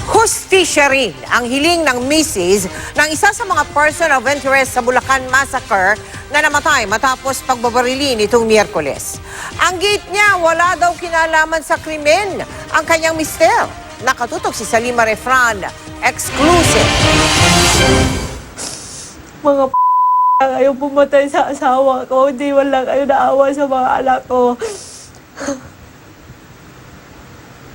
Hustisya rin ang hiling ng misis ng isa sa mga person of interest sa Bulacan Massacre na namatay matapos pagbabarili nitong Miyerkules. Ang gate niya, wala daw kinalaman sa krimen ang kanyang mister. Nakatutok si Salima Refran, exclusive. Mga ayaw pumatay sa asawa ko, hindi wala kayo naawa sa mga anak ko.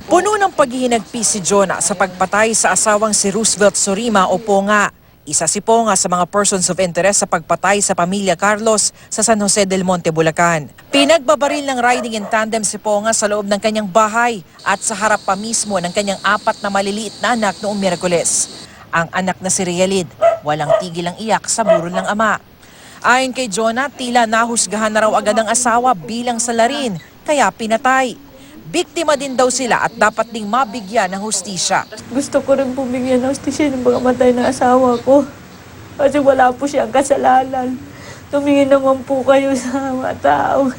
Puno ng paghihinagpis si Jonah sa pagpatay sa asawang si Roosevelt Sorima o Ponga. Isa si Ponga sa mga persons of interest sa pagpatay sa pamilya Carlos sa San Jose del Monte, Bulacan. Pinagbabaril ng riding in tandem si Ponga sa loob ng kanyang bahay at sa harap pa mismo ng kanyang 4 na maliliit na anak noong Miyerkules. Ang anak na si Realid, walang tigil ang iyak sa burol ng ama. Ayon kay Jonah, tila nahusgahan na raw agad ang asawa bilang salarin, kaya pinatay. Biktima din daw sila at dapat ding mabigyan ng hustisya. Gusto ko rin bumigyan ng hustisya ng mga matay ng asawa ko. Kasi wala po siyang kasalanan. Tumingin naman po kayo sa mga tao.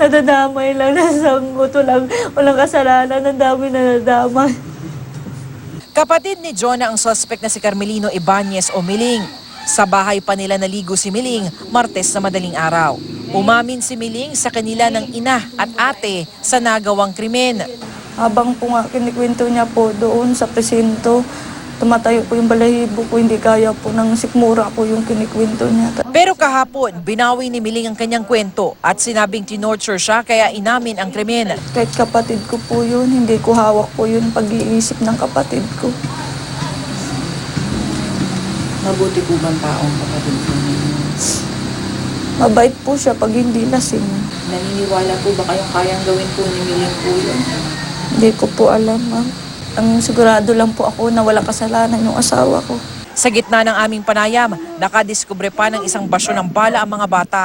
Nadadamay lang, nasanggot lang. Walang kasalanan, ang dami na nadamay. Kapatid ni Jonah ang suspect na si Carmelino Ibanez o Miling. Sa bahay pa nila naligo si Miling Martes na madaling araw. Umamin si Miling sa kanila ng ina at ate sa nagawang krimen. Habang po nga kinikwento niya po doon sa presinto, tumatayo po yung balahibo ko, hindi kaya po ng sikmura po yung kinikwento niya. Pero kahapon, binawi ni Miling ang kanyang kwento at sinabing tinorture siya kaya inamin ang krimen. Kahit kapatid ko po yun, hindi ko hawak po yun pag-iisip ng kapatid ko. Mabuti po bang taong kapatid po ninyo? Mabait po siya pag hindi lasing. Naniniwala po ba kayong kayang gawin po ni Miling po yun? Hindi ko po alam, ma'am. Ang sigurado lang po ako na walang kasalanan yung asawa ko. Sa gitna ng aming panayam, nakadiskubre pa ng isang basyo ng bala ang mga bata.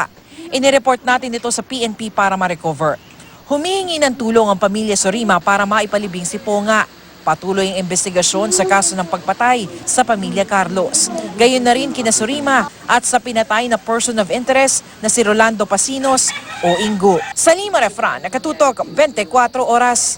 Inireport natin ito sa PNP para ma-recover. Humihingi ng tulong ang pamilya Sorima para maipalibing si Ponga. Patuloy ang investigasyon sa kaso ng pagpatay sa pamilya Carlos. Gayon na rin kina Sorima at sa pinatay na person of interest na si Rolando Pasinos o Ingo. Salima Refran, nakatutok 24 oras.